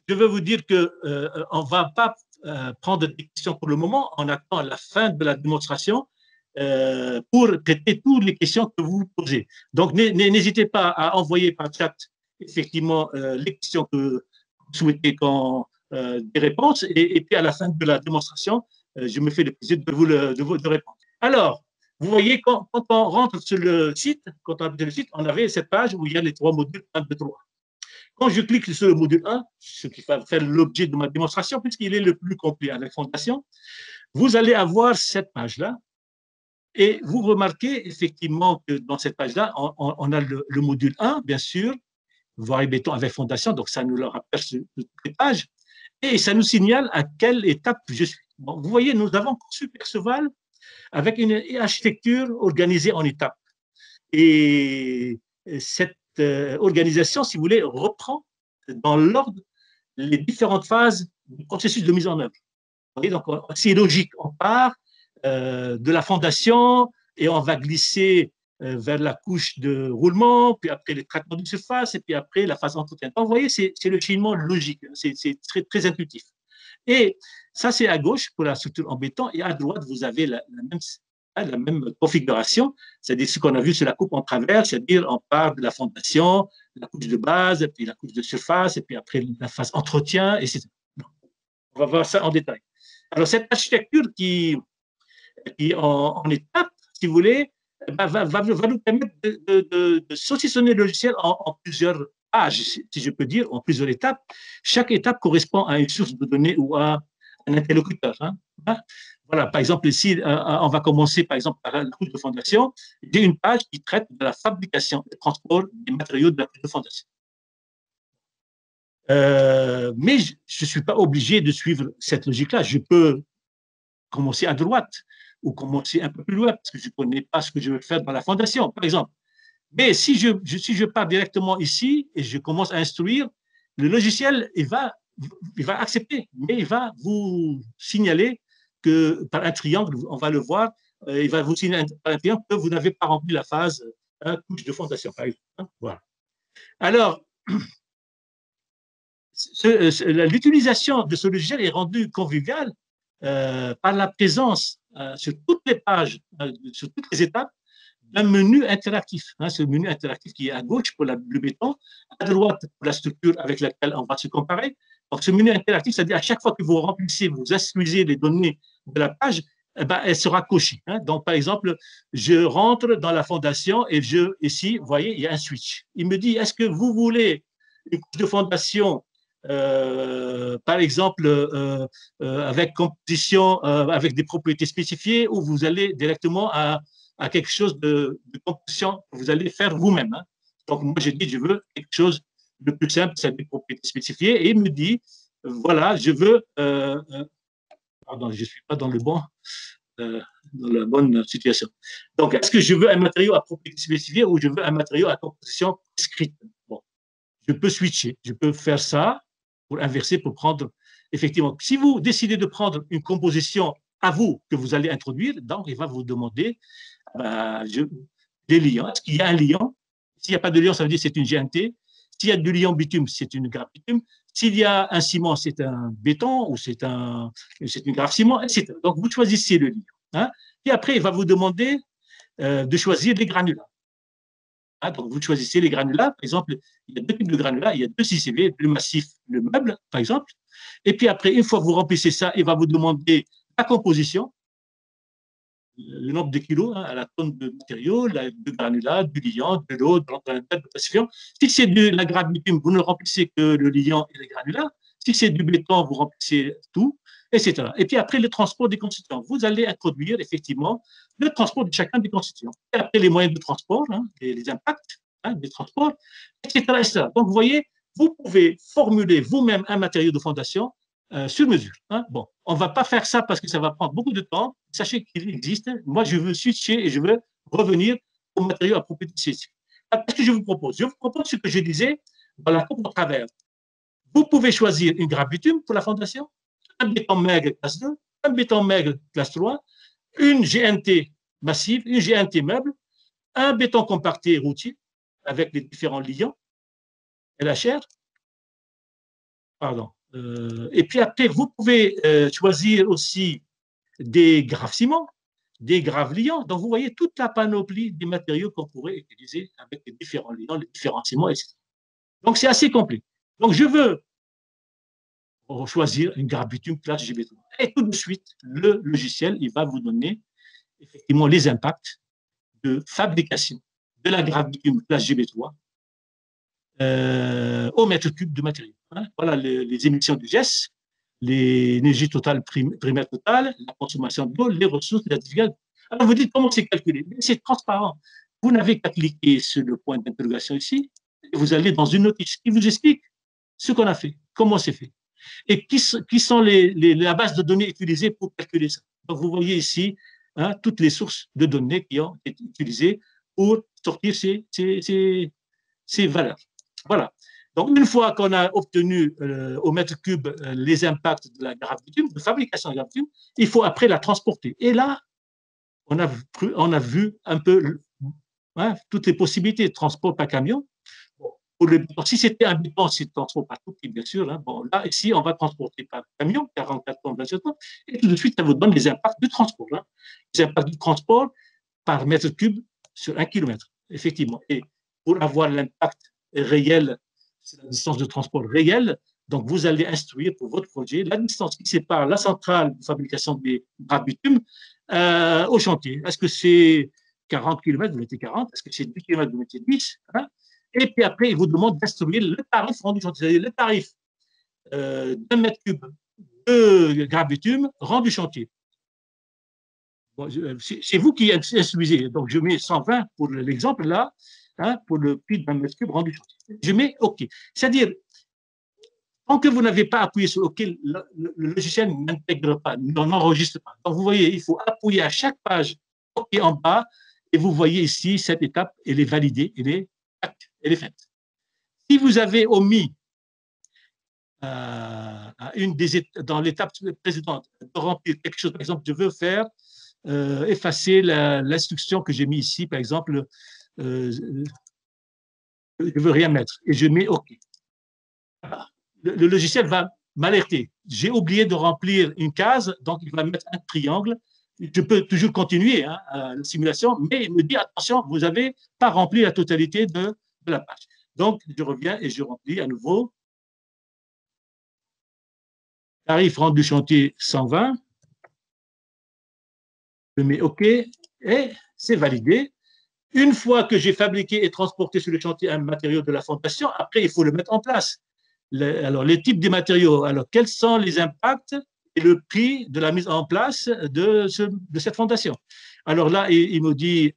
je veux vous dire qu'on ne va pas prendre des questions pour le moment. On attend la fin de la démonstration pour traiter toutes les questions que vous posez. Donc, n'hésitez pas à envoyer par chat effectivement les questions que vous souhaitez des réponses. Et puis, à la fin de la démonstration, je me fais le plaisir de vous répondre. Alors, vous voyez, quand on rentre sur le site, on avait cette page où il y a les 3 modules 1, 2, 3. Quand je clique sur le module 1, ce qui va faire l'objet de ma démonstration, puisqu'il est le plus complet avec Fondation, vous allez avoir cette page-là. Et vous remarquez effectivement que dans cette page-là, on a le module 1, bien sûr, voir et béton avec Fondation, donc ça nous le rappelle sur toutes les pages, et ça nous signale à quelle étape je suis. Bon, vous voyez, nous avons conçu Perceval avec une architecture organisée en étapes. Et cette organisation, si vous voulez, reprend dans l'ordre les différentes phases du processus de mise en œuvre. Donc, c'est logique. On part de la fondation et on va glisser vers la couche de roulement, puis après les traitements de surface, et puis après la phase d'entretien. Vous voyez, c'est le cheminement logique. C'est très, très intuitif. Et ça, c'est à gauche pour la structure en béton, et à droite, vous avez la même configuration, c'est-à-dire ce qu'on a vu sur la coupe en travers, c'est-à-dire on part de la fondation, la couche de base, puis la couche de surface, et puis après la phase entretien, etc. On va voir ça en détail. Alors, cette architecture qui en étape, si vous voulez, va nous permettre de saucissonner le logiciel en plusieurs pages, si je peux dire, en plusieurs étapes. Chaque étape correspond à une source de données ou à un interlocuteur. Voilà, par exemple, ici, on va commencer par exemple par la couche de fondation. J'ai une page qui traite de la fabrication et transport des matériaux de la couche de fondation. Mais je ne suis pas obligé de suivre cette logique-là. Je peux commencer à droite ou commencer un peu plus loin parce que je ne connais pas ce que je veux faire dans la fondation, par exemple. Mais si je pars directement ici et je commence à instruire, le logiciel, il va accepter, mais il va vous signaler que par un triangle, on va le voir, il va vous signaler par un triangle que vous n'avez pas rempli la phase couche de fondation, par exemple. Voilà. Alors, l'utilisation de ce logiciel est rendue conviviale par la présence sur toutes les pages, sur toutes les étapes, d'un menu interactif. Ce menu interactif qui est à gauche pour le béton, à droite pour la structure avec laquelle on va se comparer. Donc, ce menu interactif, c'est-à-dire à chaque fois que vous remplissez, vous instruisez les données de la page, elle sera cochée. Donc, par exemple, je rentre dans la fondation et ici, vous voyez, il y a un switch. Il me dit, est-ce que vous voulez une couche de fondation par exemple, avec composition, avec des propriétés spécifiées, ou vous allez directement à quelque chose de composition que vous allez faire vous-même. Donc, moi, j'ai dit, je veux quelque chose de plus simple, c'est des propriétés spécifiées, et il me dit, voilà, je veux, pardon, je ne suis pas dans dans la bonne situation. Donc, est-ce que je veux un matériau à propriétés spécifiées ou je veux un matériau à composition prescrite? Bon, je peux switcher, je peux faire ça, pour inverser, pour prendre, effectivement, si vous décidez de prendre une composition à vous que vous allez introduire, donc il va vous demander des liants. Est-ce qu'il y a un liant? S'il n'y a pas de liant, ça veut dire que c'est une GNT. S'il y a du liant bitume, c'est une grappe bitume. S'il y a un ciment, c'est un béton ou c'est une grappe ciment, etc. Donc, vous choisissez le liant. Et après, il va vous demander de choisir des granulats. Donc, vous choisissez les granulats. Par exemple, il y a 2 types de granulats. Il y a 2 ICV, le massif, le meuble, par exemple. Et puis après, une fois que vous remplissez ça, il va vous demander la composition, le nombre de kilos à la tonne de matériaux, de granulats, du liant, de l'eau, de l'entraînement, de pacifiant. Si c'est de la grappe bitume, vous ne remplissez que le liant et les granulats. Si c'est du béton, vous remplissez tout, etc. Et puis après, le transport des constituants. Vous allez introduire effectivement le transport de chacun des constituants. Et après, les moyens de transport, les impacts des transports, etc., etc. Donc, vous voyez, vous pouvez formuler vous-même un matériau de fondation sur mesure. Bon, on ne va pas faire ça parce que ça va prendre beaucoup de temps. Sachez qu'il existe. Moi, je veux switcher et je veux revenir aux matériaux à propriété spécifique. Qu'est-ce que je vous propose? Je vous propose ce que je disais dans la coupe en travers. Vous pouvez choisir une grappe bitume pour la fondation, un béton maigre classe 2, un béton maigre classe 3, une GNT massive, une GNT meuble, un béton compacté routier avec les différents liants et la chair, pardon. Et puis après, vous pouvez choisir aussi des graves-ciments, des graves-liants. Donc, vous voyez toute la panoplie des matériaux qu'on pourrait utiliser avec les différents liants, les différents ciments, etc. Donc, c'est assez complet. Donc, je veux choisir une grappe bitume classe GB3. Et tout de suite, le logiciel, il va vous donner effectivement les impacts de fabrication de la grappe bitume classe GB3 au mètre cube de matériaux. Hein. Voilà les émissions du GES, l'énergie totale primaire totale, la consommation d'eau, les ressources, les certificats. Alors vous dites comment c'est calculé? C'est transparent. Vous n'avez qu'à cliquer sur le point d'interrogation ici, et vous allez dans une notice qui vous explique ce qu'on a fait, comment c'est fait, et qui sont la base de données utilisées pour calculer ça. Donc vous voyez ici hein, toutes les sources de données qui ont été utilisées pour sortir ces valeurs. Voilà. Donc, une fois qu'on a obtenu au mètre cube les impacts de la grappe bitume, de fabrication de la grappe bitume, il faut après la transporter. Et là, on a vu un peu hein, toutes les possibilités de transport par camion. Bon, si c'était un béton, c'est transport par tout bien sûr. Hein. Bon, là, ici, on va transporter par camion, 44 tonnes, 27 tonnes, et tout de suite, ça vous donne les impacts de transport. Hein. Les impacts de transport par mètre cube sur 1 kilomètre, effectivement. Et pour avoir l'impact réel, c'est la distance de transport réelle. Donc, vous allez instruire pour votre projet la distance qui sépare la centrale de fabrication des grappes bitume au chantier. Est-ce que c'est 40 km, vous mettez 40, est-ce que c'est 10 km, vous mettez 10 hein. Et puis après, il vous demande d'instruire le tarif rendu chantier, c'est-à-dire le tarif d'un mètre cube de grappes bitume rendu chantier. Bon, c'est vous qui instruisez. Donc, je mets 120 pour l'exemple là, hein, pour le prix d'un mètre cube rendu chantier. Je mets OK. C'est-à-dire, tant que vous n'avez pas appuyé sur OK, le logiciel n'intègre pas, n'enregistre pas. Donc, vous voyez, il faut appuyer à chaque page OK en bas et vous voyez ici, cette étape, elle est validée, elle est faite. Si vous avez omis dans l'étape précédente de remplir quelque chose, par exemple, je veux faire effacer l'instruction que j'ai mis ici, par exemple, je ne veux rien mettre et je mets OK. Le logiciel va m'alerter. J'ai oublié de remplir une case, donc il va mettre un triangle. Je peux toujours continuer hein, la simulation, mais il me dit attention, vous n'avez pas rempli la totalité de la page. Donc, je reviens et je remplis à nouveau. Tarif rendu chantier 120. Je mets OK et c'est validé. Une fois que j'ai fabriqué et transporté sur le chantier un matériau de la fondation, après, il faut le mettre en place. Alors, les types de matériaux, alors quels sont les impacts et le prix de la mise en place de cette fondation? Alors là, il me dit,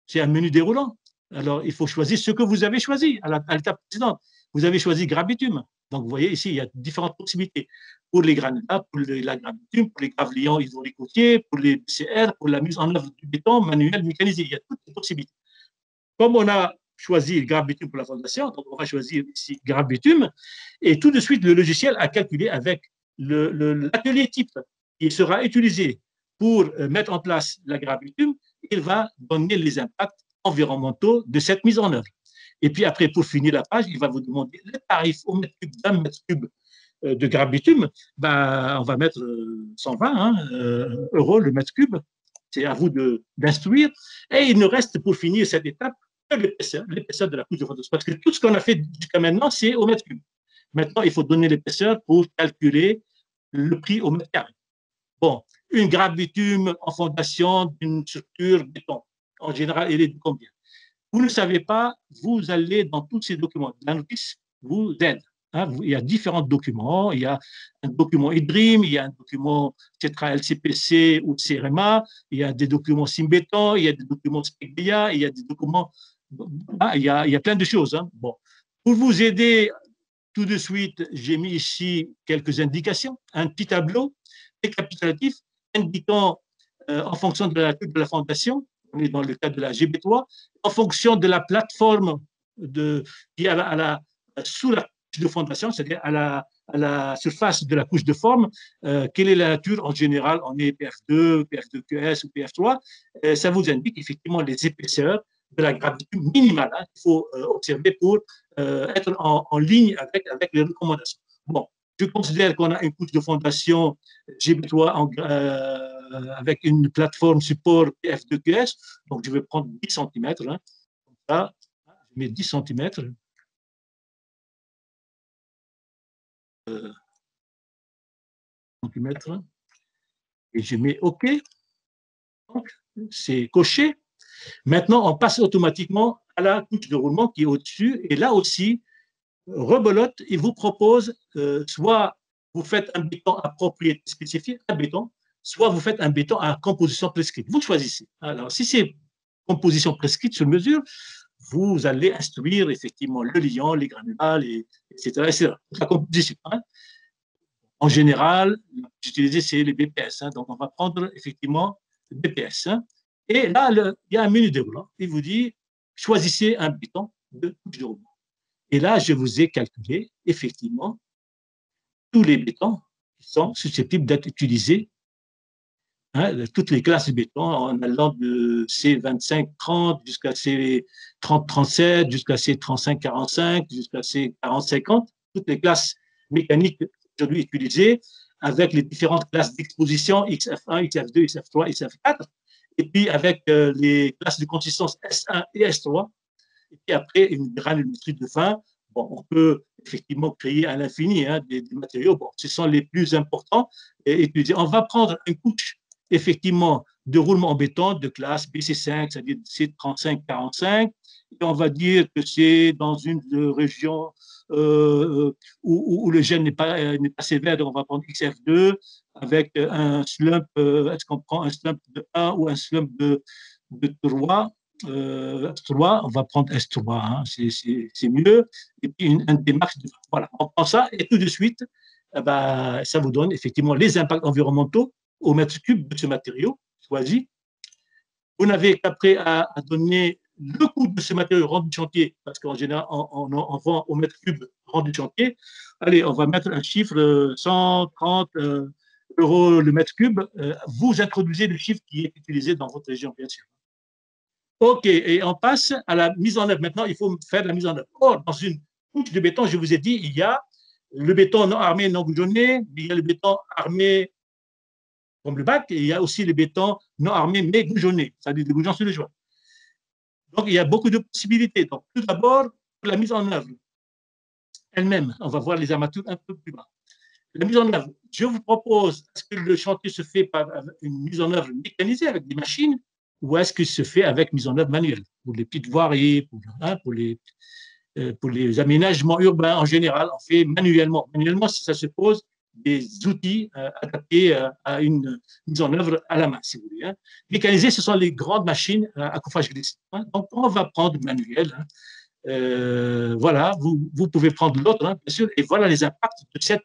c'est un menu déroulant. Alors, il faut choisir ce que vous avez choisi à l'étape précédente. Vous avez choisi grappe bitume. Donc, vous voyez ici, il y a différentes possibilités. Pour les granulats, pour la grappe bitume, pour les graves liants hydrauliques routiers, pour les PCR, pour la mise en œuvre du béton manuel mécanisé. Il y a toutes les possibilités. Comme on a choisi grappe bitume pour la fondation, donc on va choisir ici grappe bitume, et tout de suite, le logiciel a calculé avec l'atelier type qui sera utilisé pour mettre en place la grappe bitume, il va donner les impacts environnementaux de cette mise en œuvre. Et puis après, pour finir la page, il va vous demander le tarif au mètre cube d'un mètre cube de grappe bitume. Ben, on va mettre 120 hein, euros le mètre cube. C'est à vous d'instruire. Et il nous reste pour finir cette étape que l'épaisseur de la couche de fondation. Parce que tout ce qu'on a fait jusqu'à maintenant, c'est au mètre cube. Maintenant, il faut donner l'épaisseur pour calculer le prix au mètre carré. Bon, une grappe bitume en fondation d'une structure béton, en général, elle est de combien? Vous ne savez pas, vous allez dans tous ces documents. La notice vous aide. Hein, il y a différents documents. Il y a un document IDRIM, il y a un document TETRA LCPC ou CEREMA, il y a des documents Symbéton, il y a des documents SPECBIA, il y a des documents. Il y a plein de choses. Hein. Bon. Pour vous aider, tout de suite, j'ai mis ici quelques indications. Un petit tableau récapitulatif indiquant, en fonction de la fondation, on est dans le cadre de la GB3, en fonction de la plateforme qui est sous la couche de fondation, c'est-à-dire à la surface de la couche de forme, quelle est la nature en général, on est PF2, PF2QS ou PF3, ça vous indique effectivement les épaisseurs de la gravité minimale hein, qu'il faut observer pour être en ligne avec les recommandations. Bon, je considère qu'on a une couche de fondation GB3 avec une plateforme support F2QS, donc je vais prendre 10 cm. Hein. Là, je mets 10 cm. Et je mets OK. C'est coché. Maintenant, on passe automatiquement à la couche de roulement qui est au-dessus. Et là aussi, rebelote, il vous propose soit vous faites un béton à propriété spécifique, un béton, soit vous faites un béton à composition prescrite. Vous choisissez. Alors, si c'est composition prescrite sur mesure, vous allez instruire effectivement le liant, les granulats, etc., etc. La composition. Hein. En général, j'utilisais c'est les BPS. Hein, donc, on va prendre effectivement le BPS. Hein, et là, il y a un menu déroulant. Il vous dit choisissez un béton de couche de roulement. Et là, je vous ai calculé effectivement tous les bétons qui sont susceptibles d'être utilisés, hein, toutes les classes de béton, en allant de C25-30 jusqu'à C30-37, jusqu'à C35-45, jusqu'à C40-50, toutes les classes mécaniques aujourd'hui utilisées, avec les différentes classes d'exposition XF1, XF2, XF3, XF4, et puis avec les classes de consistance S1 et S3, et puis après une granulométrie de fin. Bon, on peut effectivement créer à l'infini hein, des matériaux. Bon, ce sont les plus importants et utiliser. On va prendre une couche effectivement de roulement en béton de classe BC5, c'est-à-dire C35-45, et on va dire que c'est dans une région où le gel n'est pas sévère, donc on va prendre XF2 avec un slump, est-ce qu'on prend un slump de 1 ou un slump de 3 S3, on va prendre S3, hein, c'est mieux. Et puis un Tmax, voilà, on prend ça et tout de suite, ça vous donne effectivement les impacts environnementaux au mètre cube de ce matériau choisi. Vous n'avez qu'après à donner le coût de ce matériau rendu de chantier, parce qu'en général, on vend au mètre cube rendu de chantier. Allez, on va mettre un chiffre 130 euros le mètre cube. Vous introduisez le chiffre qui est utilisé dans votre région, bien sûr. OK, et on passe à la mise en œuvre. Maintenant, il faut faire la mise en œuvre. Or, dans une couche de béton, je vous ai dit, il y a le béton non armé, non goujonné, il y a le béton armé comme le bac, et il y a aussi le béton non armé, mais goujonné, c'est-à-dire des goujons sur le joint. Donc, il y a beaucoup de possibilités. Donc, tout d'abord, la mise en œuvre elle-même. On va voir les armatures un peu plus bas. La mise en œuvre, je vous propose, est-ce que le chantier se fait par une mise en œuvre mécanisée avec des machines ou est-ce qu'il se fait avec mise en œuvre manuelle pour les petites voiries, pour les aménagements urbains en général, on fait manuellement. Manuellement, ça suppose des outils adaptés à une mise en œuvre à la main, si vous voulez. Hein. Mécanisé, ce sont les grandes machines à coffrage glissant. Hein. Donc, on va prendre manuel. Hein. Voilà, vous pouvez prendre l'autre, hein, bien sûr, et voilà les impacts de cette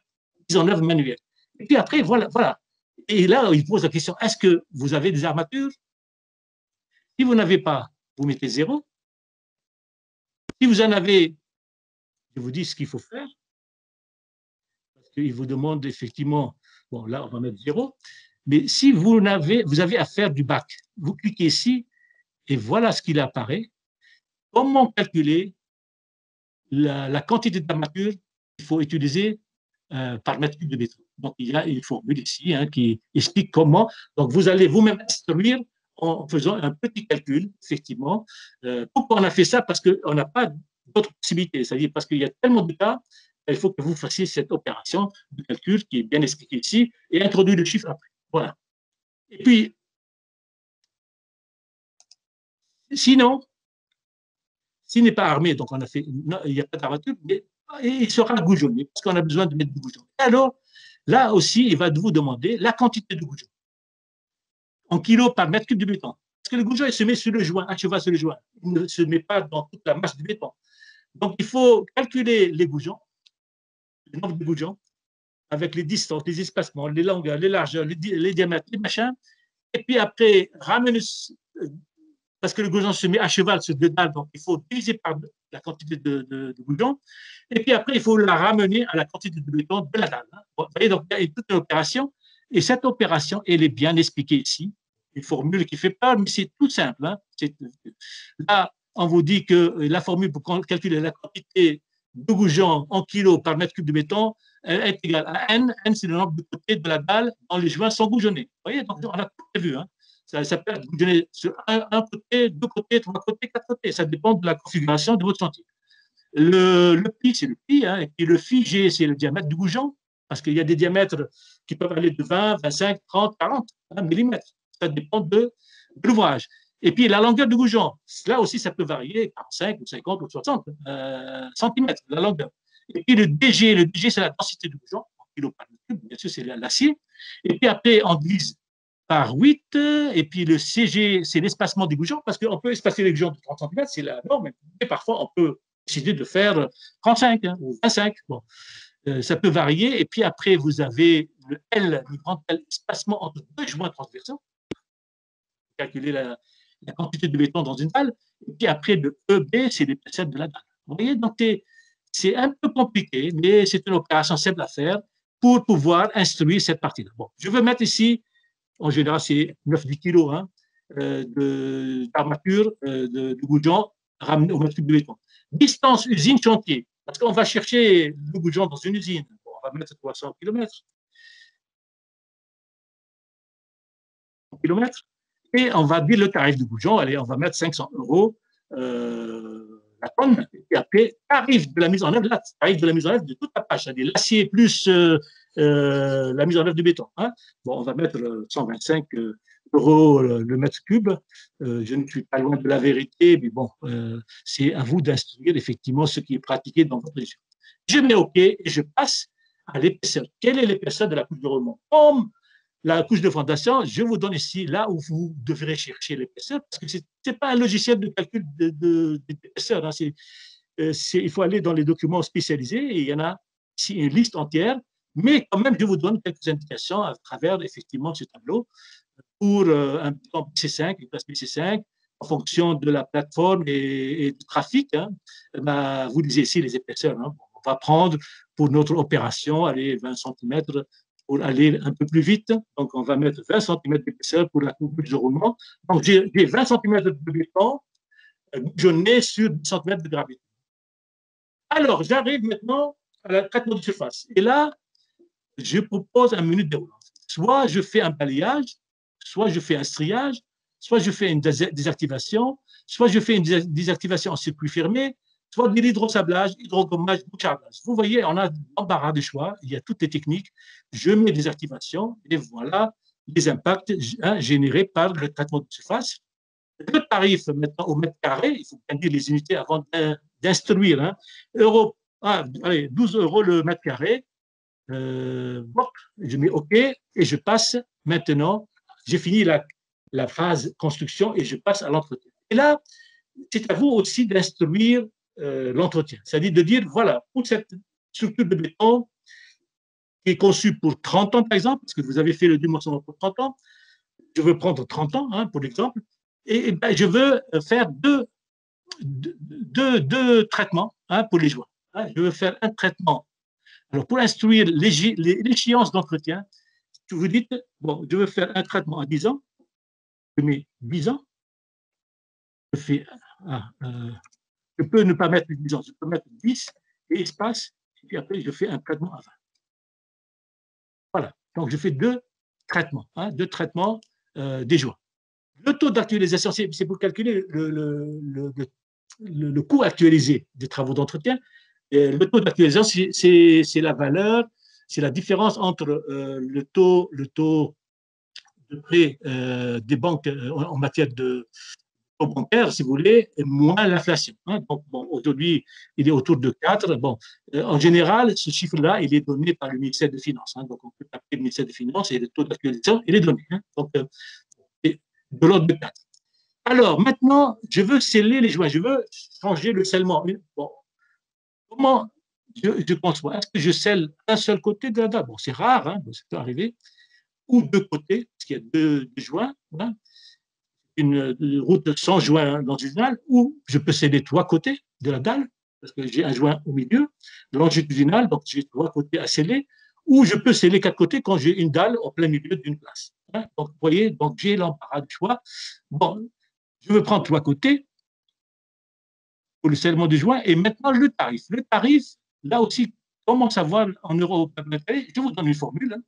mise en œuvre manuelle. Et puis après, voilà. Et là, il pose la question, est-ce que vous avez des armatures? Si vous n'avez pas, vous mettez 0. Si vous en avez, je vous dis ce qu'il faut faire. Parce qu'il vous demande effectivement, bon là on va mettre 0. Mais si vous avez à faire du bac, vous cliquez ici et voilà ce qu'il apparaît. Comment calculer la quantité d'armature qu'il faut utiliser par mètre cube de béton. Donc, il y a une formule ici hein, qui explique comment. Donc, vous allez vous-même instruire en faisant un petit calcul, effectivement. Pourquoi on a fait ça? Parce qu'on n'a pas d'autres possibilités. C'est-à-dire parce qu'il y a tellement de cas, il faut que vous fassiez cette opération de calcul qui est bien expliquée ici et introduire le chiffre après. Voilà. Et puis, sinon, s'il n'est pas armé, donc on a fait, non, il n'y a pas d'armature, mais il sera goujonné parce qu'on a besoin de mettre du goujon. Alors, là aussi, il va vous demander la quantité de goujon en kilos par mètre cube de béton. Parce que le goujon, il se met sur le joint, à cheval sur le joint. Il ne se met pas dans toute la masse du béton. Donc, il faut calculer les goujons, le nombre de goujons, avec les distances, les espacements, les longueurs, les largeurs, les diamètres, les machins. Et puis après, ramener, parce que le goujon se met à cheval sur deux dalles, donc il faut diviser par la quantité de goujon. Et puis après, il faut la ramener à la quantité de béton de la dalle. Vous voyez, donc il y a toute une opération. Et cette opération, elle est bien expliquée ici. Une formule qui fait peur, mais c'est tout simple. Hein. Là, on vous dit que la formule pour calculer la quantité de goujon en kilos par mètre cube de béton, est égal à N. N, c'est le nombre de côtés de la dalle dont les joints sont goujonnés. Vous voyez, donc on a tout prévu. Hein. Ça peut être goujonné sur un côté, deux côtés, trois côtés, quatre côtés. Ça dépend de la configuration de votre chantier. Le pi, c'est le pi, hein, et puis le phi G, c'est le diamètre du goujon, parce qu'il y a des diamètres qui peuvent aller de 20, 25, 30, 40 millimètres. Ça dépend de l'ouvrage. Et puis la longueur du goujon, là aussi, ça peut varier, 45 ou 50 ou 60 centimètres, la longueur. Et puis le DG, c'est la densité du goujon, en kilo par mètre cube, bien sûr, c'est l'acier. Et puis après, on divise par 8, et puis le CG, c'est l'espacement du goujon, parce qu'on peut espacer les goujons de 30 cm, c'est la norme, mais parfois on peut décider de faire 35 hein, ou 25. Bon. Ça peut varier. Et puis après, vous avez le L, le grand L, espacement entre deux joints transversaux. Calculer la quantité de béton dans une dalle. Et puis après, le EB, c'est l'épaisseur de la dalle. Vous voyez, donc c'est un peu compliqué, mais c'est une opération simple à faire pour pouvoir instruire cette partie-là. Bon, je veux mettre ici, en général, c'est 9-10 kilos hein, d'armature, de goujon ramené au mètre cube de béton. Distance usine-chantier, parce qu'on va chercher le goujon dans une usine. Bon, on va mettre 300 km. Et on va dire le tarif du goujon, allez, on va mettre 500 € la tonne. Et après, tarif de la mise en œuvre, là, tarif de la mise en œuvre de toute la pâche, c'est-à-dire l'acier plus la mise en œuvre du béton. Hein. Bon, on va mettre 125 € le mètre cube. Je ne suis pas loin de la vérité, mais bon, c'est à vous d'instruire effectivement ce qui est pratiqué dans votre région. Je mets OK et je passe à l'épaisseur. Quelle est l'épaisseur de la couche de roulement? Comme la couche de fondation, je vous donne ici là où vous devrez chercher l'épaisseur, parce que ce n'est pas un logiciel de calcul d'épaisseur. Hein, il faut aller dans les documents spécialisés et il y en a ici une liste entière, mais quand même, je vous donne quelques indications à travers effectivement ce tableau pour un plan PC5, une classe PC5, en fonction de la plateforme et du trafic. Hein, vous lisez ici les épaisseurs. Hein, on va prendre pour notre opération, allez, 20 cm pour aller un peu plus vite. Donc, on va mettre 20 cm d'épaisseur pour la couche de roulement. Donc, j'ai 20 cm de béton goujonné sur 10 cm de gravité. Alors, j'arrive maintenant à la traitement de surface. Et là, je propose un menu de déroulant. Soit je fais un balayage, soit je fais un striage, soit je fais une désactivation, soit je fais une désactivation en circuit fermé, soit de l'hydrosablage, hydrogommage, bouchardage. Vous voyez, on a l'embarras de choix, il y a toutes les techniques. Je mets des activations et voilà les impacts générés par le traitement de surface. Le tarif maintenant au mètre carré, il faut bien dire les unités avant d'instruire. Hein, allez, 12 € le mètre carré. Je mets OK et je passe maintenant, j'ai fini la phase construction et je passe à l'entretien. Et là, c'est à vous aussi d'instruire l'entretien, c'est-à-dire de dire, voilà, pour cette structure de béton qui est conçue pour 30 ans, par exemple, parce que vous avez fait le dimensionnement pour 30 ans, je veux prendre 30 ans, hein, pour l'exemple, et ben, je veux faire deux traitements hein, pour les joints. Hein. Je veux faire un traitement. Alors, pour instruire l'échéance d'entretien, vous dites, bon, je veux faire un traitement à 10 ans, je mets 10 ans, je peux ne pas mettre 10 ans, je peux mettre 10 et espace, et puis après, je fais un traitement à 20. Voilà, donc je fais deux traitements des joints. Le taux d'actualisation, c'est pour calculer le coût actualisé des travaux d'entretien. Le taux d'actualisation, c'est la valeur, c'est la différence entre le taux de prêt des banques en matière de taux bancaire, si vous voulez, et moins l'inflation. Hein. Donc, bon, aujourd'hui, il est autour de 4. Bon, en général, ce chiffre-là, il est donné par le ministère des Finances. Hein. Donc, on peut taper le ministère des Finances et le taux d'actualisation, il est donné. Hein. Donc, de l'ordre de 4. Alors, maintenant, je veux sceller les joints, je veux changer le scellement. Bon, comment je conçois? Est-ce que je scelle un seul côté de la dalle? Bon, c'est rare, hein, ça peut arriver. Ou deux côtés, parce qu'il y a deux joints. Hein. Une route sans joint dans une dalle, ou je peux sceller trois côtés de la dalle, parce que j'ai un joint au milieu, longitudinal, donc j'ai trois côtés à sceller, ou je peux sceller quatre côtés quand j'ai une dalle au plein milieu d'une place. Hein. Donc, vous voyez, donc j'ai l'embarras du choix. Bon, je veux prendre trois côtés pour le scellement du joint, et maintenant le tarif. Le tarif, là aussi, comment savoir en euros par mètre carré? Je vous donne une formule. Hein.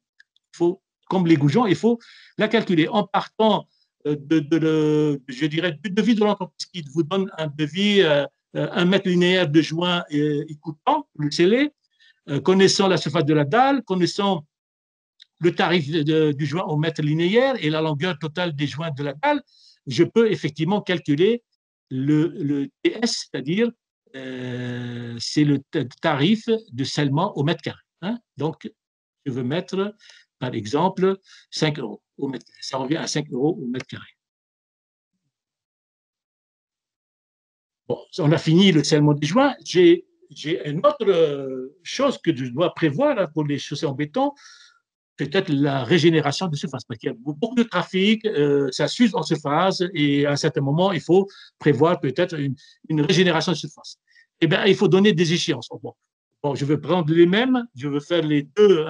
Il faut, comme les goujons, il faut la calculer en partant je dirais, du devis de l'entreprise qui vous donne un devis, 1 mètre linéaire de joint, il coûte tant, vous le scellez, connaissant la surface de la dalle, connaissant le tarif du joint au mètre linéaire et la longueur totale des joints de la dalle, je peux effectivement calculer le TS, c'est-à-dire c'est le tarif de scellement au mètre carré. Hein. Donc, je veux mettre, par exemple, 5 euros au mètre carré. Ça revient à 5 euros au mètre carré. Bon, on a fini le scellement des joints. J'ai une autre chose que je dois prévoir pour les chaussées en béton, peut-être la régénération de surface, parce qu'il y a beaucoup de trafic, ça s'use en surface, et à un certain moment, il faut prévoir peut-être une régénération de surface. Eh bien, il faut donner des échéances. Bon, je veux prendre les mêmes, je veux faire les deux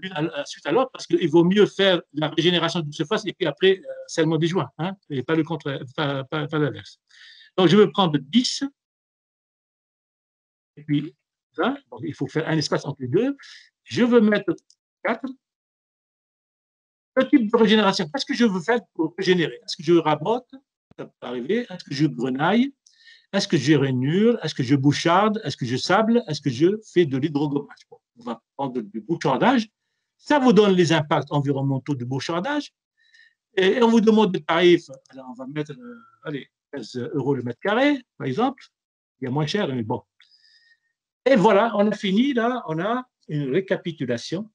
l'une suite à l'autre, parce qu'il vaut mieux faire la régénération de surface et puis après, seulement des joints, hein, et pas le contraire, pas l'inverse. Donc, je veux prendre 10, et puis 20, donc il faut faire un espace entre les deux. Je veux mettre 4. Le type de régénération, qu'est-ce que je veux faire pour régénérer? Est-ce que je rabote? Ça peut arriver. Est-ce que je grenaille? Est-ce que je rainure? Est-ce que je boucharde? Est-ce que je sable? Est-ce que je fais de l'hydrogommage? Bon, on va prendre du bouchardage. Ça vous donne les impacts environnementaux du bouchardage. Et on vous demande des tarifs. Alors, on va mettre, allez, 15 euros le mètre carré, par exemple. Il y a moins cher, mais bon. Et voilà, on a fini, là, on a une récapitulation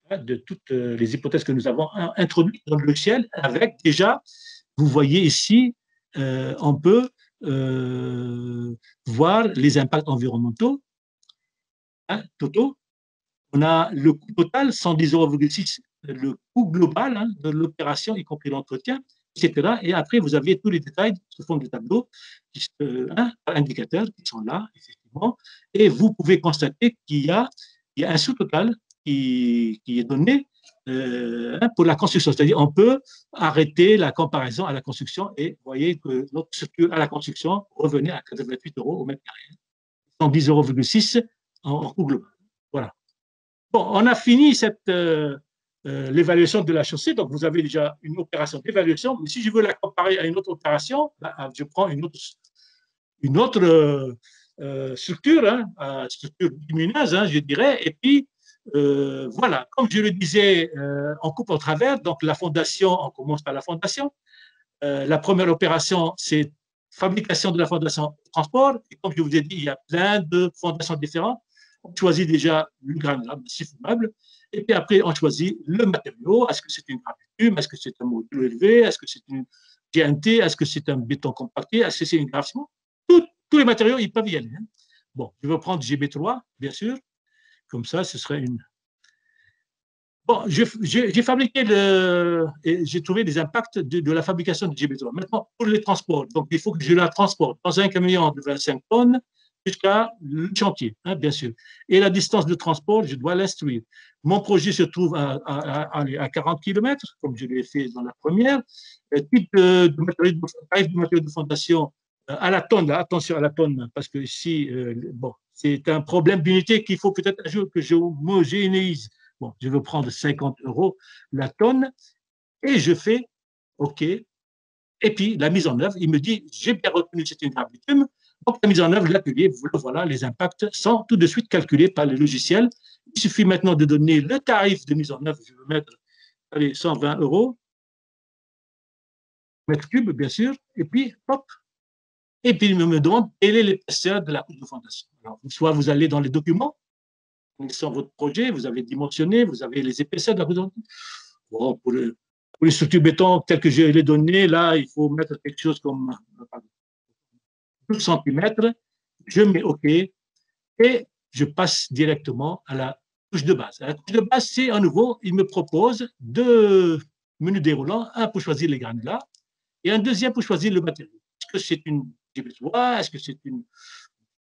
de toutes les hypothèses que nous avons introduites dans le logiciel avec déjà, vous voyez ici, on peut voir les impacts environnementaux hein, totaux. On a le coût total, 110,6 €, le coût global hein, de l'opération, y compris l'entretien, etc. Et après, vous avez tous les détails sous forme de tableau, indicateurs qui sont là, effectivement. Et vous pouvez constater qu'il y a un sous-total qui est donné pour la construction. C'est-à-dire on peut arrêter la comparaison à la construction et vous voyez que notre structure à la construction revenait à 88 € au mètre carré. 110,6 € en coût global. Voilà. Bon, on a fini l'évaluation de la chaussée, donc vous avez déjà une opération d'évaluation, mais si je veux la comparer à une autre opération, je prends une autre structure, hein, structure lumineuse, hein, je dirais, et puis voilà, comme je le disais, on coupe au travers, donc la fondation, on commence par la fondation. La première opération, c'est fabrication de la fondation transport, et comme je vous ai dit, il y a plein de fondations différentes. On choisit déjà le granulat massif meuble, et puis après, on choisit le matériau. Est-ce que c'est une gravure? Est-ce que c'est un module élevé? Est-ce que c'est une GNT? Est-ce que c'est un béton compacté? Est-ce que c'est une graffement? Tous les matériaux, ils peuvent y aller. Hein. Bon, je vais prendre GB3, bien sûr. Comme ça, ce serait une. Bon, j'ai fabriqué et j'ai trouvé des impacts de la fabrication de GB3. Maintenant, pour les transports, donc il faut que je la transporte dans un camion de 25 tonnes jusqu'à le chantier, hein, bien sûr. Et la distance de transport, je dois l'instruire. Mon projet se trouve à 40 km, comme je l'ai fait dans la première. Type de matériaux de fondation à la tonne, là, attention à la tonne, parce que ici, bon, c'est un problème d'unité qu'il faut peut-être un jour que je homogénéise. Bon, je veux prendre 50 € la tonne et je fais OK. Et puis, la mise en œuvre, il me dit, j'ai bien retenu que c'est une grave bitume. Donc, la mise en œuvre, l'atelier, voilà, les impacts sont tout de suite calculés par le logiciel. Il suffit maintenant de donner le tarif de mise en œuvre. Je vais mettre allez, 120 € mètre cube, bien sûr. Et puis, hop. Et puis, il me demande quelle est l'épaisseur de la couche de fondation. Alors, soit vous allez dans les documents, sur votre projet, vous avez dimensionné, vous avez les épaisseurs de la couche de fondation. Bon, pour les structures béton telles que je les données, là, il faut mettre quelque chose comme 12 cm. Je mets OK et je passe directement à la couche de base. À la couche de base, c'est à nouveau, il me propose deux menus déroulants, un pour choisir les granulats et un deuxième pour choisir le matériau. Est-ce que c'est une GB3? Est-ce que c'est une.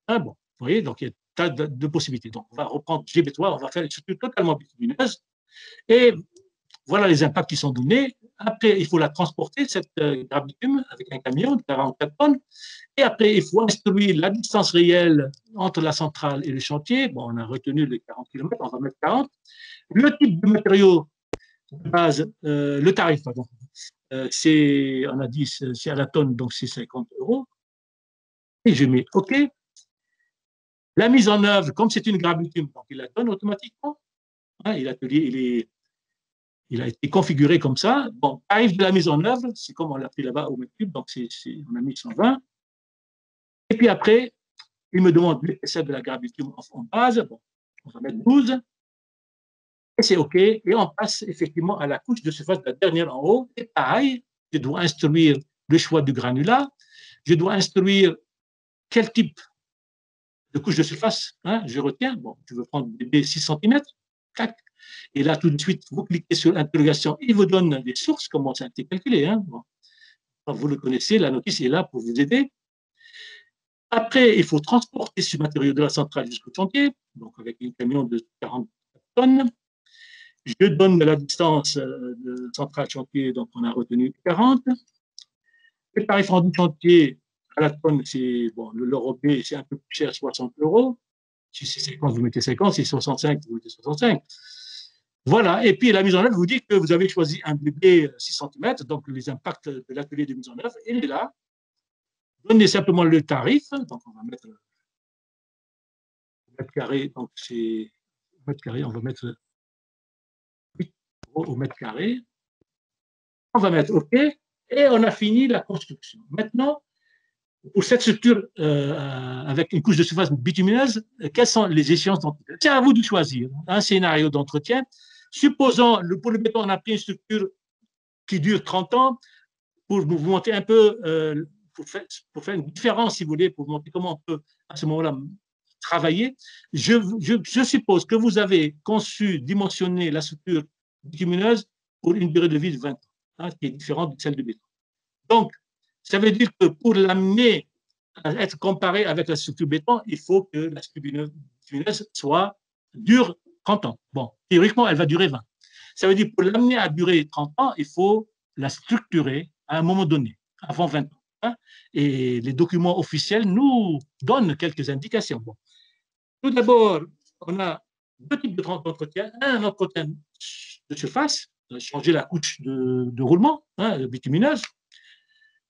Ah bon, vous voyez, donc il y a tas de possibilités. Donc on va reprendre GB3, on va faire une structure totalement bitumineuse et voilà les impacts qui sont donnés. Après, il faut la transporter, cette gravitume, avec un camion de 44 tonnes. Et après, il faut instruire la distance réelle entre la centrale et le chantier. Bon, on a retenu les 40 km, on va mettre 40. Le type de matériau de base, le tarif, pardon, on a dit, c'est à la tonne, donc c'est 50 euros. Et je mets OK. La mise en œuvre, comme c'est une gravitume, donc il la donne automatiquement. Hein, il a été configuré comme ça. Bon, tarif de la mise en œuvre, c'est comme on l'a pris là-bas au mètre cube, donc on a mis 120. Et puis après, il me demande l'épaisseur de la gravitume en base. Bon, on va mettre 12. Et c'est OK. Et on passe effectivement à la couche de surface, la dernière en haut. Et pareil, je dois instruire le choix du granulat. Je dois instruire quel type de couche de surface je retiens. Bon, je veux prendre des 6 cm. Et là, tout de suite, vous cliquez sur l'interrogation. Il vous donne des sources, comment ça a été calculé. Bon. Vous le connaissez, la notice est là pour vous aider. Après, il faut transporter ce matériau de la centrale jusqu'au chantier, donc avec un camion de 40 tonnes. Je donne la distance de centrale-chantier, donc on a retenu 40. Le tarif rendu chantier à la tonne, c'est bon, l'Europé, c'est un peu plus cher, 60 euros. Si c'est 50, vous mettez 50, si c'est 65, vous mettez 65. Voilà, et puis la mise en œuvre vous dit que vous avez choisi un bébé 6 cm, donc les impacts de l'atelier de mise en œuvre, il est là. Donnez simplement le tarif, donc on va mettre le mètre carré, donc c'est mètre carré, on va mettre 8 euros au mètre carré. On va mettre OK, et on a fini la construction. Maintenant, pour cette structure avec une couche de surface bitumineuse, quelles sont les échéances d'entretien? C'est à vous de choisir un scénario d'entretien. Supposons, pour le béton, on a pris une structure qui dure 30 ans, pour vous montrer un peu, pour faire une différence, si vous voulez, pour montrer comment on peut, à ce moment-là, travailler. Je suppose que vous avez conçu, dimensionné la structure bitumineuse pour une durée de vie de 20 ans, qui est différente de celle de béton. Donc, ça veut dire que pour l'amener à être comparée avec la structure béton, il faut que la structure bitumineuse dure 30 ans. Bon, théoriquement, elle va durer 20. Ça veut dire que pour l'amener à durer 30 ans, il faut la structurer à un moment donné, avant 20 ans. Et les documents officiels nous donnent quelques indications. Bon. Tout d'abord, on a deux types d'entretien. Un entretien de surface, changer la couche de roulement bitumineuse,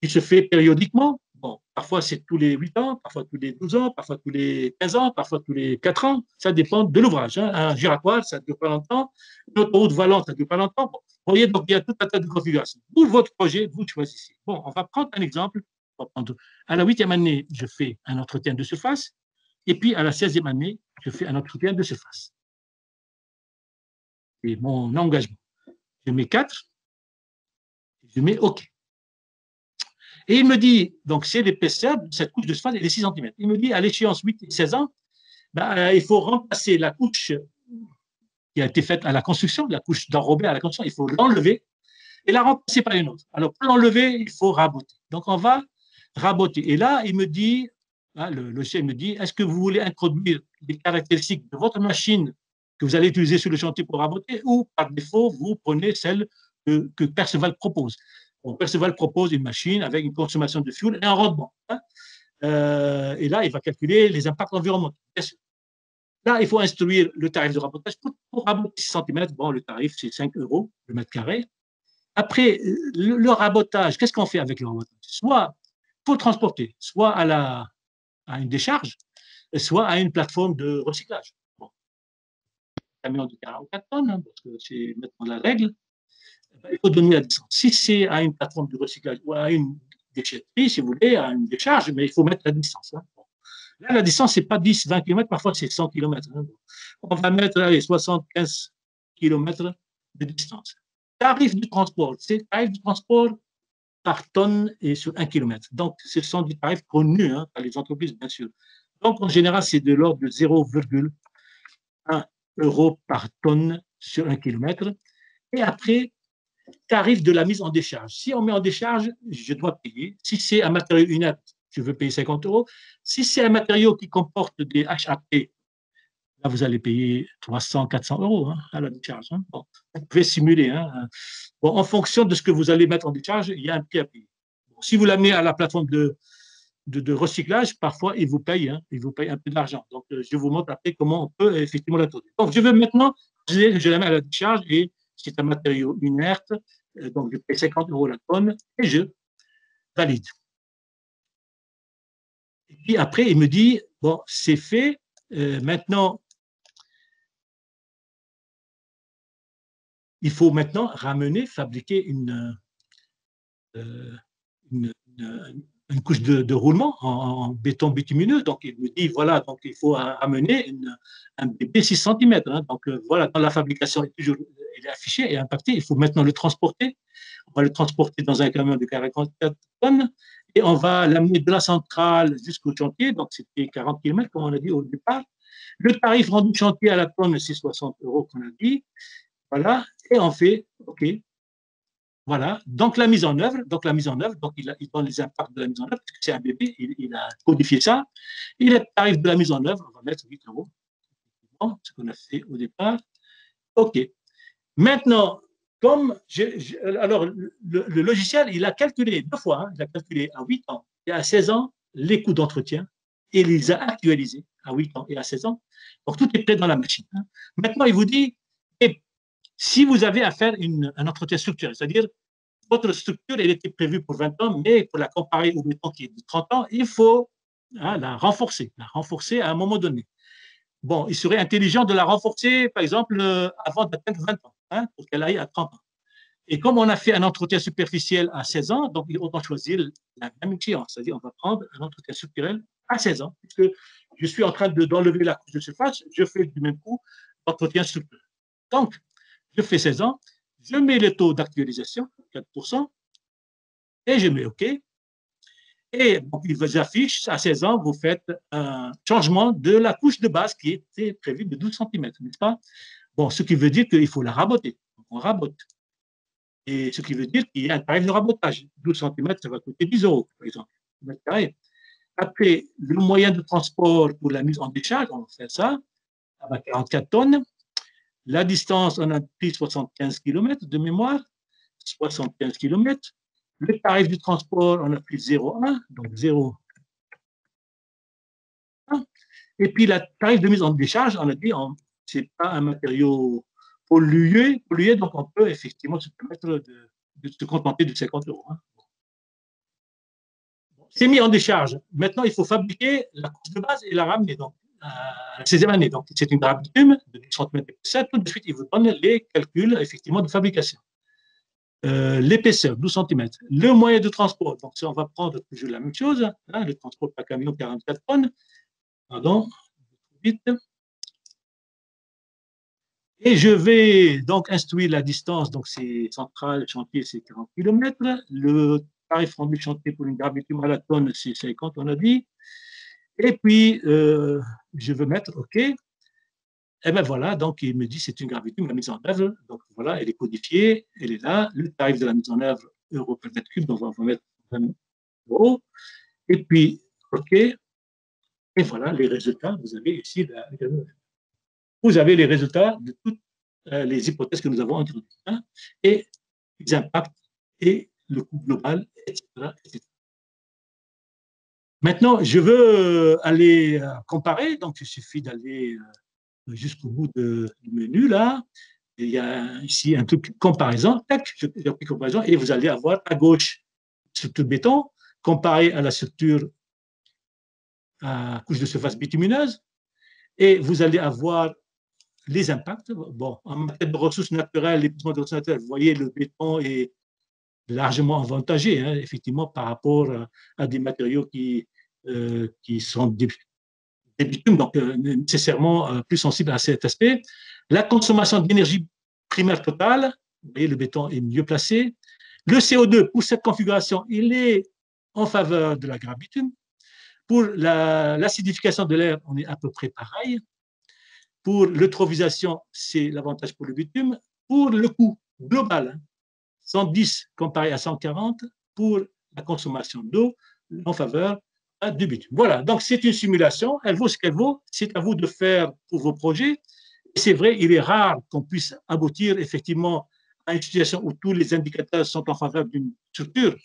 qui se fait périodiquement. Bon, parfois, c'est tous les 8 ans, parfois tous les 12 ans, parfois tous les 15 ans, parfois tous les 4 ans. Ça dépend de l'ouvrage. Un giratoire, ça ne dure pas longtemps. Une autoroute volante, ça ne dure pas longtemps. Bon, vous voyez, donc il y a tout un tas de configurations. Pour votre projet, vous choisissez. Bon, on va prendre un exemple. À la 8e année, je fais un entretien de surface. Et puis, à la 16e année, je fais un entretien de surface. C'est mon engagement. Je mets 4. Je mets OK. Et il me dit, donc c'est l'épaisseur de cette couche de surface, elle est 6 cm. Il me dit, à l'échéance 8 et 16 ans, il faut remplacer la couche qui a été faite à la construction, la couche d'enrobé à la construction, il faut l'enlever et la remplacer par une autre. Alors, pour l'enlever, il faut raboter. Donc, on va raboter. Et là, il me dit, le logiciel me dit, est-ce que vous voulez introduire les caractéristiques de votre machine que vous allez utiliser sur le chantier pour raboter, ou par défaut, vous prenez celle que Perceval propose. Bon, Perceval propose une machine avec une consommation de fuel et un rendement. Et là, il va calculer les impacts environnementaux, bien sûr. Là, il faut instruire le tarif de rabotage. Pour raboter 6 cm, bon, le tarif, c'est 5 euros le mètre carré. Après, le rabotage, qu'est-ce qu'on fait avec le rabotage? Soit il faut le transporter, soit à une décharge, soit à une plateforme de recyclage. Bon. Camion de 44 tonnes, parce que c'est maintenant la règle. Il faut donner la distance. Si c'est à une plateforme de recyclage ou à une déchetterie, si vous voulez, à une décharge, mais il faut mettre la distance. Bon. Là, la distance, ce n'est pas 10, 20 km, parfois c'est 100 km. On va mettre 75 km de distance. Tarif du transport, c'est tarif du transport par tonne et sur 1 km. Donc, ce sont des tarifs connus par les entreprises, bien sûr. Donc, en général, c'est de l'ordre de 0,1 € par tonne sur 1 km. Et après, tarif de la mise en décharge. Si on met en décharge, je dois payer. Si c'est un matériau inerte, je veux payer 50 €. Si c'est un matériau qui comporte des HAP, Là, vous allez payer 300, 400 euros hein, à la décharge. Hein. Bon, vous pouvez simuler. Hein. Bon, en fonction de ce que vous allez mettre en décharge, il y a un prix à payer. Bon, si vous l'amenez à la plateforme de recyclage, parfois, ils vous payent. Hein, ils vous payent un peu d'argent. Donc, je vous montre après comment on peut effectivement la tourner. Donc, je veux maintenant, je la mets à la décharge et c'est un matériau inerte. Donc, je paye 50 euros la tonne et je valide. Et puis après, il me dit, bon, c'est fait. Maintenant, il faut maintenant ramener, fabriquer euh, une, une couche de roulement en béton bitumineux. Donc, il me dit, voilà, donc il faut amener un bébé 6 cm. Hein. Donc, voilà, dans la fabrication, il est affiché et impacté. Il faut maintenant le transporter. On va le transporter dans un camion de 44 tonnes et on va l'amener de la centrale jusqu'au chantier. Donc, c'était 40 km, comme on a dit au départ. Le tarif rendu chantier à la tonne, c'est 60 euros, qu'on a dit. Voilà. Et on fait, OK, voilà. Donc la mise en œuvre, donc il donne les impacts de la mise en œuvre, parce que c'est un bébé, il a codifié ça. Et le tarif de la mise en œuvre, on va mettre 8 euros, ce qu'on a fait au départ. OK. Maintenant, alors le logiciel, il a calculé 2 fois, hein, il a calculé à 8 ans et à 16 ans les coûts d'entretien et il les a actualisés à 8 ans et à 16 ans. Donc tout est prêt dans la machine. Hein. Maintenant, il vous dit, et si vous avez à faire un entretien structurel, c'est-à-dire votre structure, elle était prévue pour 20 ans, mais pour la comparer au béton qui est de 30 ans, il faut hein, la renforcer à un moment donné. Bon, il serait intelligent de la renforcer, par exemple, avant d'atteindre 20 ans, hein, pour qu'elle aille à 30 ans. Et comme on a fait un entretien superficiel à 16 ans, donc il autant choisir la même échéance, c'est-à-dire on va prendre un entretien structurel à 16 ans, puisque je suis en train d'enlever la couche de surface, je fais du même coup l'entretien structurel. Donc, je fais 16 ans, je mets le taux d'actualisation, 4%, et je mets OK. Et donc, il vous affiche, à 16 ans, vous faites un changement de la couche de base qui était prévue de 12 cm, n'est-ce pas? Bon, ce qui veut dire qu'il faut la raboter. Donc, on rabote. Et ce qui veut dire qu'il y a un tarif de rabotage. 12 cm, ça va coûter 10 euros, par exemple. Après, le moyen de transport pour la mise en décharge, on fait ça, à 44 tonnes. La distance, on a pris 75 km de mémoire, 75 km. Le tarif du transport, on a pris 0,1, donc 0,1. Et puis, le tarif de mise en décharge, on a dit, ce n'est pas un matériau pollué, donc on peut effectivement se permettre de se contenter de 50 euros. Hein. C'est mis en décharge. Maintenant, il faut fabriquer la couche de base et la ramener donc, à la 16e année. Donc, c'est une grappe bitume de 10 cm d'épaisseur. Tout de suite, il vous donne les calculs effectivement de fabrication. L'épaisseur, 12 cm. Le moyen de transport, donc ça, on va prendre toujours la même chose. Hein, le transport par camion, 44 tonnes. Pardon, vite. Et je vais donc instruire la distance, donc c'est central, chantier, c'est 40 km. Le tarif rendu chantier pour une grappe bitume à la tonne, c'est 50, on a dit. Et puis, je veux mettre OK. Et bien voilà, donc il me dit c'est une grappe bitume, la mise en œuvre. Donc voilà, elle est codifiée, elle est là. Le tarif de la mise en œuvre, euro par mètre cube, donc on va mettre 20 euros. Et puis, OK. Et voilà les résultats. Vous avez ici vous avez les résultats de toutes les hypothèses que nous avons introduites, hein, et les impacts et le coût global, etc., etc. Maintenant, je veux aller comparer, donc il suffit d'aller jusqu'au bout du menu, là. Il y a ici un truc comparaison, tac, j'ai pris comparaison, et vous allez avoir à gauche structure béton, comparé à la structure à couche de surface bitumineuse, et vous allez avoir les impacts. Bon, en matière de ressources naturelles, l'épuisement de ressources naturelles, vous voyez, le béton est largement avantagé, hein, effectivement, par rapport à des matériaux qui sont des bitumes, donc nécessairement plus sensibles à cet aspect. La consommation d'énergie primaire totale, vous voyez, le béton est mieux placé. Le CO2, pour cette configuration, il est en faveur de la grappe bitume. Pour l'acidification de l'air, on est à peu près pareil. Pour l'eutrophisation, c'est l'avantage pour le bitume. Pour le coût global, 110 comparé à 140, pour la consommation d'eau, en faveur du bitume. Voilà, donc c'est une simulation, elle vaut ce qu'elle vaut, c'est à vous de faire pour vos projets. C'est vrai, il est rare qu'on puisse aboutir effectivement à une situation où tous les indicateurs sont en faveur d'une structure.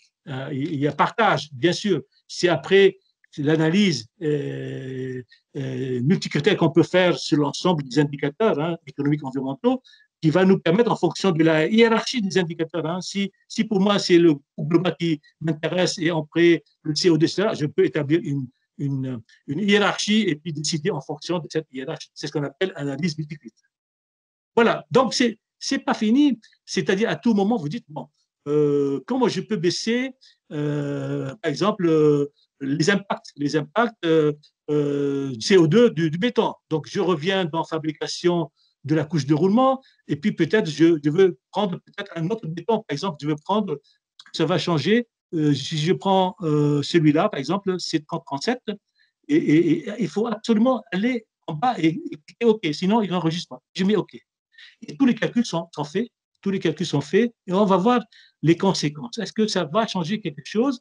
Il y a partage, bien sûr. C'est après l'analyse multicritère qu'on peut faire sur l'ensemble des indicateurs économiques environnementaux qui va nous permettre, en fonction de la hiérarchie des indicateurs, si pour moi c'est le global qui m'intéresse et après le CO2, je peux établir une hiérarchie et puis décider en fonction de cette hiérarchie. C'est ce qu'on appelle analyse multicritère. Voilà, donc c'est pas fini, c'est-à-dire à tout moment vous dites, bon, comment je peux baisser, par exemple, les impacts CO2 du béton. Donc, je reviens dans la fabrication de la couche de roulement, et puis peut-être je veux prendre peut-être un autre béton. Par exemple, je veux prendre, ça va changer. Si je prends celui-là, par exemple, c'est 3037, et il faut absolument aller en bas et cliquer OK, sinon il n'enregistre pas. Je mets OK. Et tous les calculs sont faits, et on va voir les conséquences. Est-ce que ça va changer quelque chose?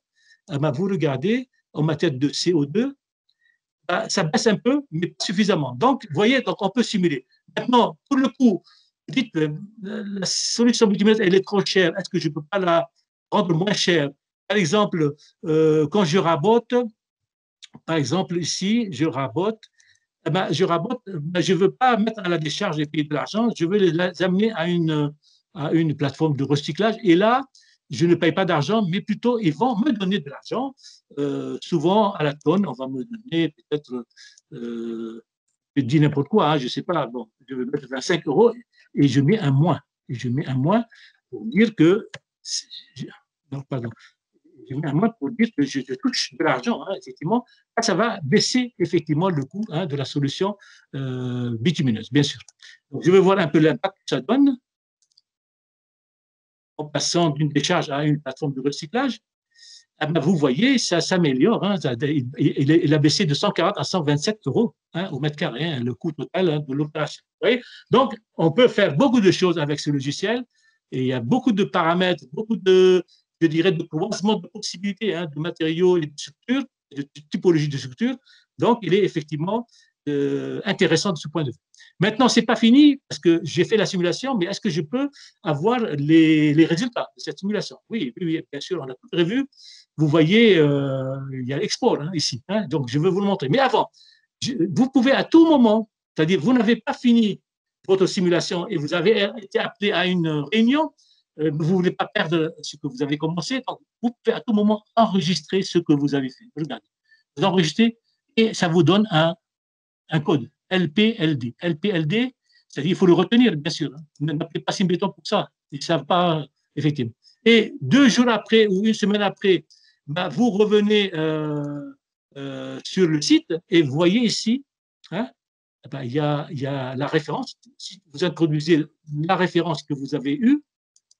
Vous regardez, en matière de CO2, ça baisse un peu, mais pas suffisamment. Donc, vous voyez, donc on peut simuler. Maintenant, pour le coup, vous dites, la solution multimètre, elle est trop chère. Est-ce que je ne peux pas la rendre moins chère? Par exemple, quand je rabote, par exemple, ici, je rabote, je ne veux pas mettre à la décharge et payer de l'argent, je veux les amener à une plateforme de recyclage. Et là, je ne paye pas d'argent, mais plutôt, ils vont me donner de l'argent. Souvent, à la tonne, on va me donner peut-être, je dis n'importe quoi, je ne sais pas, bon, je vais mettre 25 euros et je mets un moins. Et je mets un moins pour dire que. Non, pardon. Je mets un moins pour dire que je touche de l'argent, effectivement. Ça va baisser effectivement le coût de la solution bitumineuse, bien sûr. Donc, je vais voir un peu l'impact que ça donne en passant d'une décharge à une plateforme de recyclage. Vous voyez, ça s'améliore. Il a baissé de 140 à 127 euros au mètre carré, le coût total de l'opération. Donc, on peut faire beaucoup de choses avec ce logiciel et il y a beaucoup de paramètres, beaucoup de, je dirais, de commencement de possibilités de matériaux et de structures, de typologie de structures. Donc, il est effectivement intéressant de ce point de vue. Maintenant, ce n'est pas fini parce que j'ai fait la simulation, mais est-ce que je peux avoir les résultats de cette simulation? Oui, bien sûr, on a tout prévu. Vous voyez, il y a l'export ici, donc je veux vous le montrer. Mais avant, vous pouvez à tout moment, c'est-à-dire vous n'avez pas fini votre simulation et vous avez été appelé à une réunion, vous ne voulez pas perdre ce que vous avez commencé, donc vous pouvez à tout moment enregistrer ce que vous avez fait. Regardez, vous enregistrez et ça vous donne un code, LPLD. LPLD, c'est-à-dire qu'il faut le retenir, bien sûr. N'appelez pas Symbéton pour ça. Ils ne savent pas, effectivement. Et 2 jours après ou une semaine après, vous revenez sur le site et vous voyez ici, il y a la référence. Si vous introduisez la référence que vous avez eue,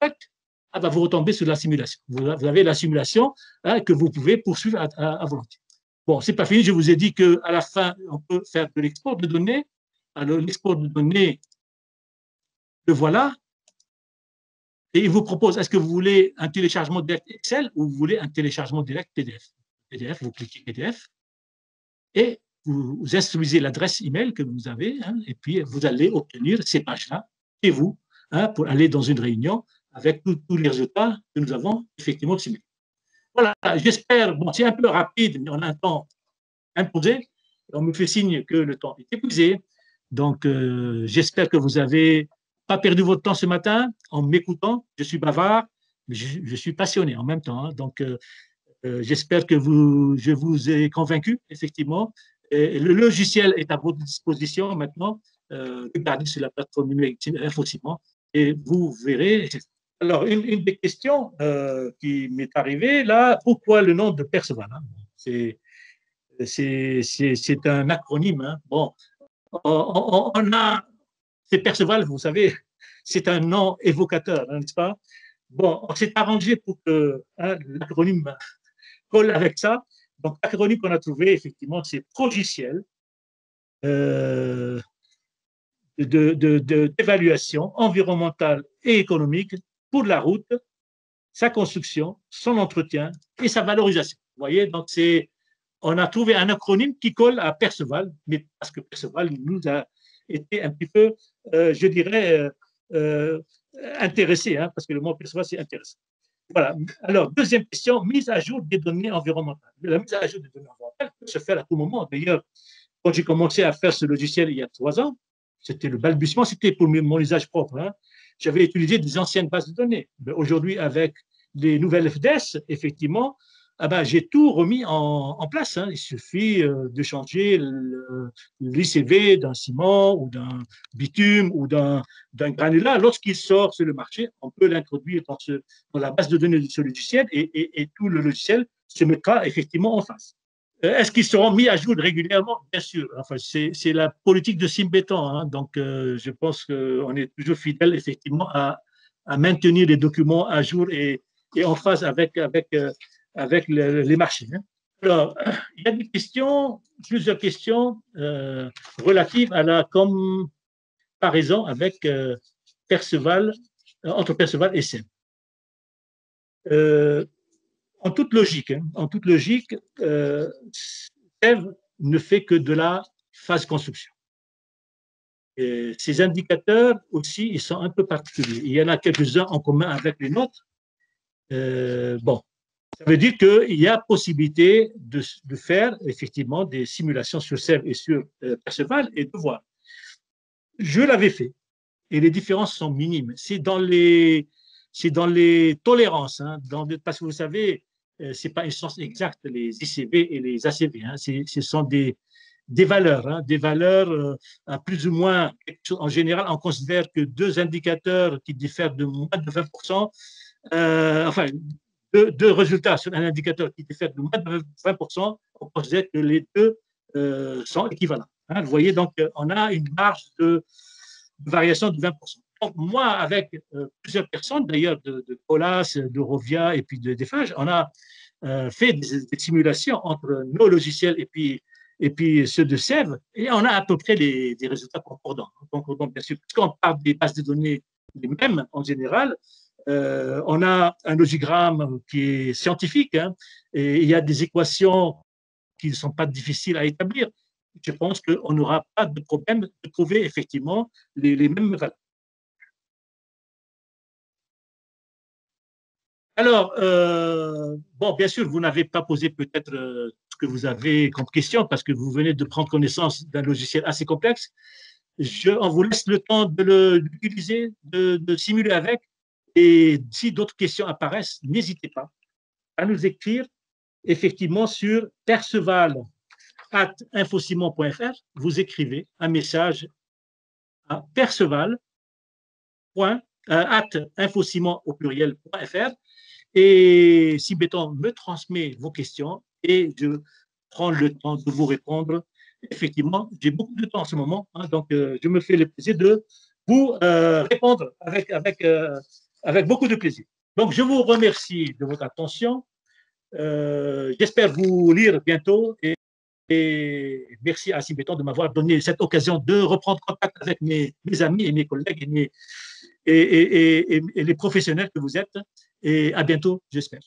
vous retombez sur la simulation. Vous avez la simulation que vous pouvez poursuivre à volonté. Bon, c'est pas fini. Je vous ai dit qu'à la fin, on peut faire de l'export de données. Alors, l'export de données, le voilà. Et il vous propose, est-ce que vous voulez un téléchargement direct Excel ou vous voulez un téléchargement direct PDF? PDF, vous cliquez PDF et vous instruisez l'adresse email que vous avez et puis vous allez obtenir ces pages-là chez vous pour aller dans une réunion avec tous les résultats que nous avons effectivement simulés. Voilà, j'espère, bon, c'est un peu rapide, mais on a un temps imposé. On me fait signe que le temps est épuisé. Donc, j'espère que vous n'avez pas perdu votre temps ce matin en m'écoutant. Je suis bavard, mais je suis passionné en même temps. Donc, j'espère que je vous ai convaincu, effectivement. Et le logiciel est à votre disposition maintenant. Regardez sur la plateforme numérique InfoCiment et vous verrez. Alors, une des questions qui m'est arrivée là, pourquoi le nom de Perceval? C'est un acronyme. Bon, on a, c'est Perceval, vous savez, c'est un nom évocateur, n'est-ce pas? Bon, on s'est arrangé pour que l'acronyme colle avec ça. Donc, l'acronyme qu'on a trouvé, effectivement, c'est Progiciel d'évaluation environnementale et économique pour la route, sa construction, son entretien et sa valorisation. Vous voyez, donc c'est on a trouvé un acronyme qui colle à Perceval, mais parce que Perceval nous a été un petit peu, je dirais, intéressé, hein, parce que le mot Perceval, c'est intéressant. Voilà. Alors, deuxième question, mise à jour des données environnementales. La mise à jour des données environnementales peut se faire à tout moment. D'ailleurs, quand j'ai commencé à faire ce logiciel il y a 3 ans, c'était le balbutiement, c'était pour mon usage propre. Hein. J'avais utilisé des anciennes bases de données. Aujourd'hui, avec les nouvelles FDS, effectivement, ah ben, j'ai tout remis en place. Hein. Il suffit de changer l'ICV d'un ciment ou d'un bitume ou d'un granulat. Lorsqu'il sort sur le marché, on peut l'introduire dans la base de données de ce logiciel et tout le logiciel se mettra effectivement en face. Est-ce qu'ils seront mis à jour régulièrement? Bien sûr. Enfin, c'est la politique de Simbéton. Hein. Donc, je pense qu'on est toujours fidèle effectivement à maintenir les documents à jour et en phase avec les marchés. Hein. Alors, il y a des questions, plusieurs questions relatives à la comparaison avec Perceval, entre Perceval et SEM. En toute logique, SEV ne fait que de la phase construction. Et ces indicateurs aussi, ils sont un peu particuliers. Il y en a quelques-uns en commun avec les nôtres. Bon, ça veut dire qu'il y a possibilité de faire effectivement des simulations sur SEV et sur Perceval et de voir. Je l'avais fait et les différences sont minimes. C'est dans les tolérances, hein, parce que vous savez, ce n'est pas une science exacte, les ICV et les ACV. Hein, ce sont des valeurs, hein, des valeurs à plus ou moins. En général, on considère que deux indicateurs qui diffèrent de moins de 20%, enfin, deux résultats sur un indicateur qui diffère de moins de 20%, on considère que les deux sont équivalents. Hein, vous voyez, donc, on a une marge de variation de 20%. Donc, moi, avec plusieurs personnes, d'ailleurs, de Colas, de Rovia et puis de Defage, on a fait des simulations entre nos logiciels et puis ceux de SEV, et on a à peu près des résultats concordants. Concordants, bien sûr, puisqu'on parle des bases de données les mêmes en général, on a un logigramme qui est scientifique, hein, et il y a des équations qui ne sont pas difficiles à établir. Je pense qu'on n'aura pas de problème de trouver effectivement les mêmes valeurs. Alors, bon, bien sûr, vous n'avez pas posé peut-être ce que vous avez comme question parce que vous venez de prendre connaissance d'un logiciel assez complexe. On vous laisse le temps de l'utiliser, de simuler avec. Et si d'autres questions apparaissent, n'hésitez pas à nous écrire effectivement sur perceval@infosimon.fr. Vous écrivez un message à perceval@infosimon au pluriel.fr et Simbéton me transmet vos questions et je prends le temps de vous répondre. Effectivement, j'ai beaucoup de temps en ce moment, hein, donc je me fais le plaisir de vous répondre avec beaucoup de plaisir. Donc, je vous remercie de votre attention. J'espère vous lire bientôt et merci à Simbéton de m'avoir donné cette occasion de reprendre contact avec mes amis et mes collègues et les professionnels que vous êtes. Et à bientôt, j'espère.